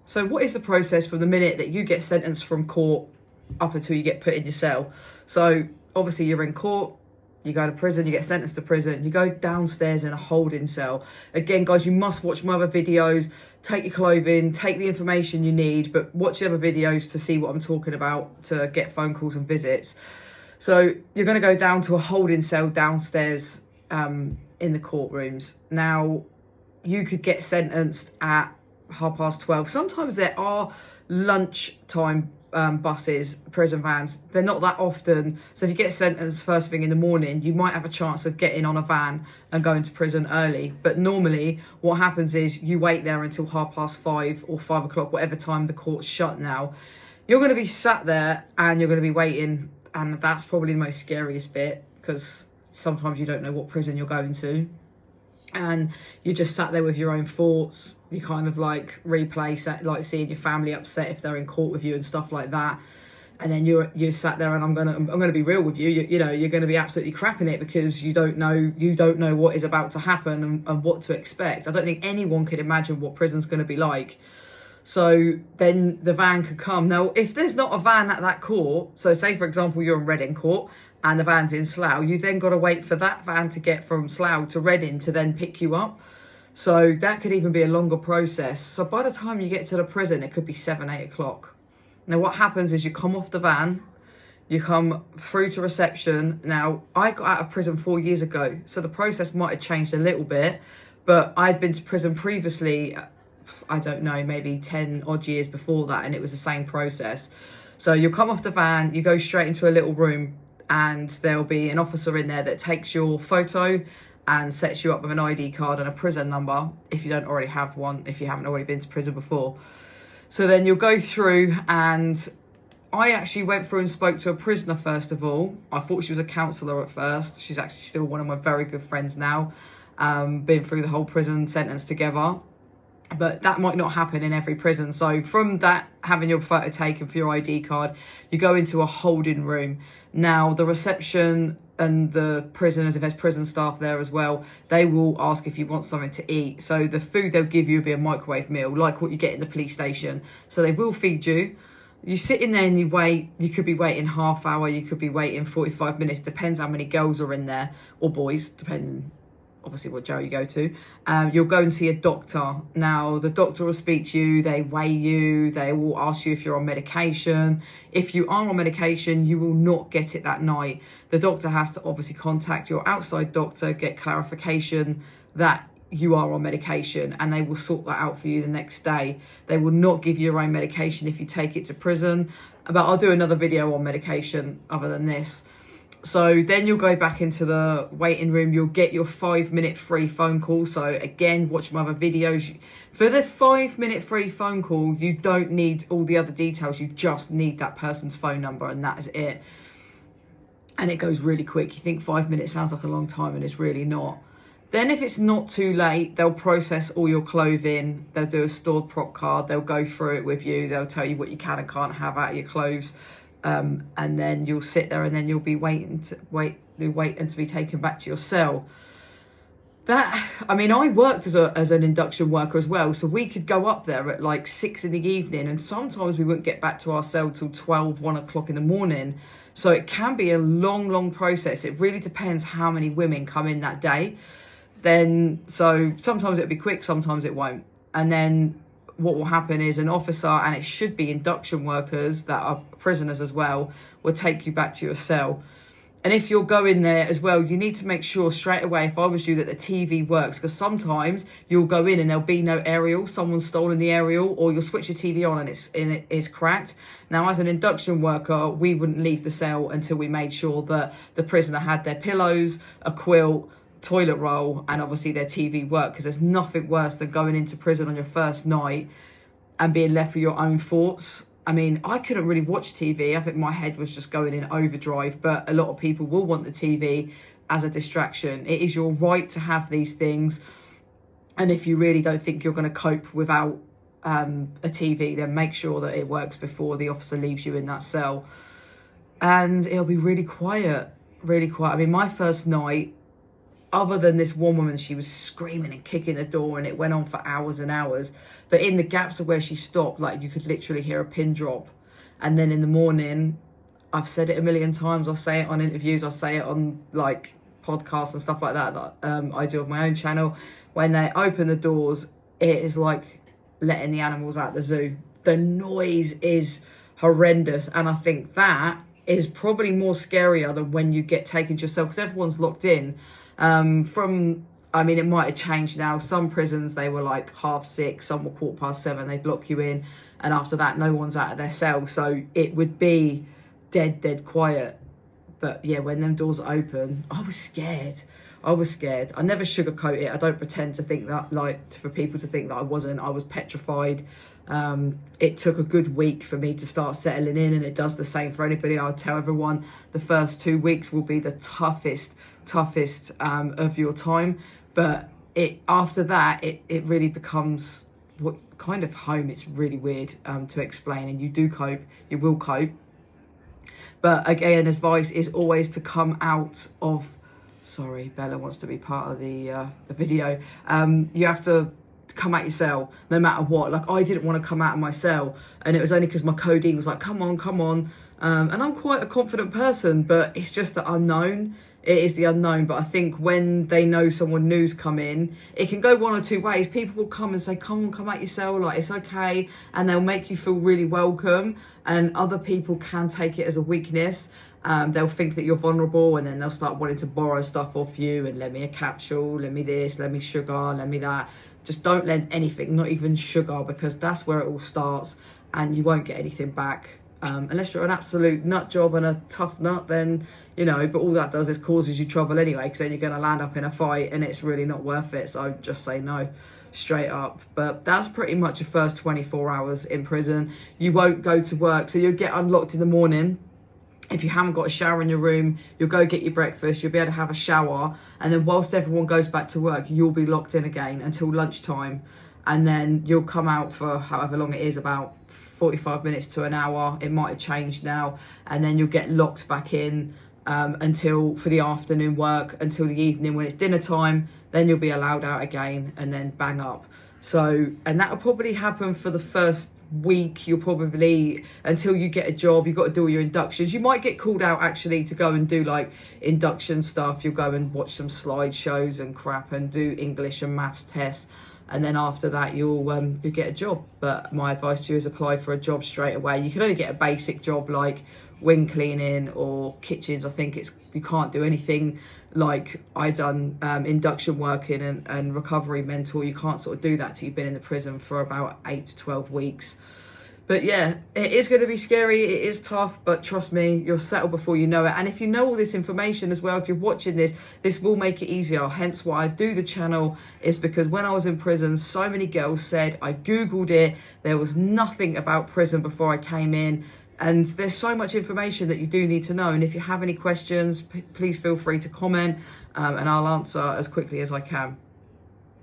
So what is the process from the minute that you get sentenced from court up until you get put in your cell? So obviously you're in court, you go to prison, you get sentenced to prison, you go downstairs in a holding cell. Again, guys, you must watch my other videos, take your clothing, take the information you need, but watch the other videos to see what I'm talking about, to get phone calls and visits. So you're going to go down to a holding cell downstairs in the courtrooms. Now, you could get sentenced at 12:30. Sometimes there are lunchtime buses, prison vans. They're not that often. So if you get sentenced first thing in the morning, you might have a chance of getting on a van and going to prison early. But normally what happens is you wait there until 5:30 or 5 o'clock, whatever time the court's shut now. You're going to be sat there and you're going to be waiting. And that's probably the most scariest bit, because sometimes you don't know what prison you're going to. And you just sat there with your own thoughts. You kind of like replay, like seeing your family upset if they're in court with you and stuff like that. And then you're sat there, and I'm gonna be real with you. You know, you're gonna be absolutely crapping it, because you don't know what is about to happen and what to expect. I don't think anyone could imagine what prison's gonna be like. So then the van could come. Now, if there's not a van at that court, so say for example you're in Reading Court and the van's in Slough, you then got to wait for that van to get from Slough to Reading to then pick you up. So that could even be a longer process. So by the time you get to the prison, it could be 7, 8 o'clock. Now what happens is you come off the van, you come through to reception. Now, I got out of prison 4 years ago, so the process might have changed a little bit, but I'd been to prison previously, I don't know, maybe 10 odd years before that, and it was the same process. So you'll come off the van, you go straight into a little room, and there'll be an officer in there that takes your photo and sets you up with an ID card and a prison number, if you don't already have one, if you haven't already been to prison before. So then you'll go through, and I actually went through and spoke to a prisoner first of all. I thought she was a counsellor at first. She's actually still one of my very good friends now. Been through the whole prison sentence together. But that might not happen in every prison. So from that, having your photo taken for your ID card, you go into a holding room. Now, the reception and the prisoners, if there's prison staff there as well, they will ask if you want something to eat. So the food they'll give you will be a microwave meal, like what you get in the police station. So they will feed you. You sit in there and you wait. You could be waiting half hour, you could be waiting 45 minutes, depends how many girls are in there, or boys, depending obviously what jail you go to. You'll go and see a doctor. Now, the doctor will speak to you, they weigh you, they will ask you if you're on medication. If you are on medication, you will not get it that night. The doctor has to obviously contact your outside doctor, get clarification that you are on medication, and they will sort that out for you the next day. They will not give you your own medication if you take it to prison. But I'll do another video on medication other than this. So then you'll go back into the waiting room. You'll get your 5-minute free phone call. So again, watch my other videos. For the 5-minute free phone call, you don't need all the other details. You just need that person's phone number, and that is it. And it goes really quick. You think 5 minutes sounds like a long time, and it's really not. Then if it's not too late, they'll process all your clothing. They'll do a stored prop card. They'll go through it with you. They'll tell you what you can and can't have out of your clothes. And then you'll sit there, and then you'll be waiting to be taken back to your cell. I mean, I worked as an induction worker as well, so we could go up there at like 6 in the evening, and sometimes we wouldn't get back to our cell till 12, 1 o'clock in the morning. So it can be a long process. It really depends how many women come in that day. So sometimes it'll be quick, sometimes it won't. And then what will happen is an officer, and it should be induction workers that are prisoners as well, will take you back to your cell. And if you're going there as well, you need to make sure straight away, if I was you, that the TV works, because sometimes you'll go in and there'll be no aerial, someone's stolen the aerial, or you'll switch your TV on and it is cracked. Now, as an induction worker, we wouldn't leave the cell until we made sure that the prisoner had their pillows, a quilt, toilet roll, and obviously their TV work, because there's nothing worse than going into prison on your first night and being left with your own thoughts. I mean, I couldn't really watch TV. I think my head was just going in overdrive, but a lot of people will want the TV as a distraction. It is your right to have these things. And if you really don't think you're going to cope without a TV, then make sure that it works before the officer leaves you in that cell. And it'll be really quiet, really quiet. I mean, my first night, other than this one woman, she was screaming and kicking the door, and it went on for hours and hours. But in the gaps of where she stopped, like, you could literally hear a pin drop. And then in the morning, I've said it a million times, I'll say it on interviews, I'll say it on like podcasts and stuff like that I do of my own channel. When they open the doors, it is like letting the animals out the zoo. The noise is horrendous, and I think that is probably more scarier than when you get taken to yourself, because everyone's locked in. I mean, it might have changed now. Some prisons, they were like 6:30, some were 7:15, they'd lock you in, and after that, no one's out of their cell. So it would be dead quiet. But yeah, when them doors open, I was scared. I never sugarcoat it. I don't pretend to think that, like, for people to think that I wasn't. I was petrified. It took a good week for me to start settling in, and it does the same for anybody. I'll tell everyone the first 2 weeks will be the toughest of your time, but after that it really becomes what kind of home. It's really weird to explain, and you will cope. But again, advice is always to come out of, sorry, Bella wants to be part of the video. You have to come out your cell no matter what. Like, I didn't want to come out of my cell, and it was only because my codeine was like, come on. And I'm quite a confident person, but it's just the unknown. It is the unknown. But I think when they know someone new's come in, it can go one or two ways. People will come and say, come out your cell, like, it's okay, and they'll make you feel really welcome. And other people can take it as a weakness. They'll think that you're vulnerable, and then they'll start wanting to borrow stuff off you, and let me a capsule, let me this, let me sugar, let me that. Just don't lend anything, not even sugar, because that's where it all starts, and you won't get anything back. Unless you're an absolute nut job and a tough nut, then, you know, but all that does is causes you trouble anyway, because then you're going to land up in a fight, and it's really not worth it. So just say no straight up. But that's pretty much your first 24 hours in prison. You won't go to work, so you'll get unlocked in the morning. If you haven't got a shower in your room, you'll go get your breakfast, you'll be able to have a shower, and then whilst everyone goes back to work, you'll be locked in again until lunchtime, and then you'll come out for however long it is, about 45 minutes to an hour. It might have changed now, and then you'll get locked back in until, for the afternoon work, until the evening when it's dinner time. Then you'll be allowed out again, and then bang up. So, and that'll probably happen for the first week. You'll probably, until you get a job, you've got to do all your inductions. You might get called out actually to go and do like induction stuff. You'll go and watch some slideshows and crap and do English and maths tests, and then after that you'll get a job. But my advice to you is apply for a job straight away. You can only get a basic job like wing cleaning or kitchens. I think you can't do anything like I done induction working and recovery mentor. You can't sort of do that till you've been in the prison for about 8 to 12 weeks. But yeah, it is going to be scary, it is tough, but trust me, you'll settle before you know it. And if you know all this information as well, if you're watching this will make it easier. Hence why I do the channel, is because when I was in prison, so many girls said, I Googled it, there was nothing about prison before I came in. And there's so much information that you do need to know. And if you have any questions, please feel free to comment, and I'll answer as quickly as I can.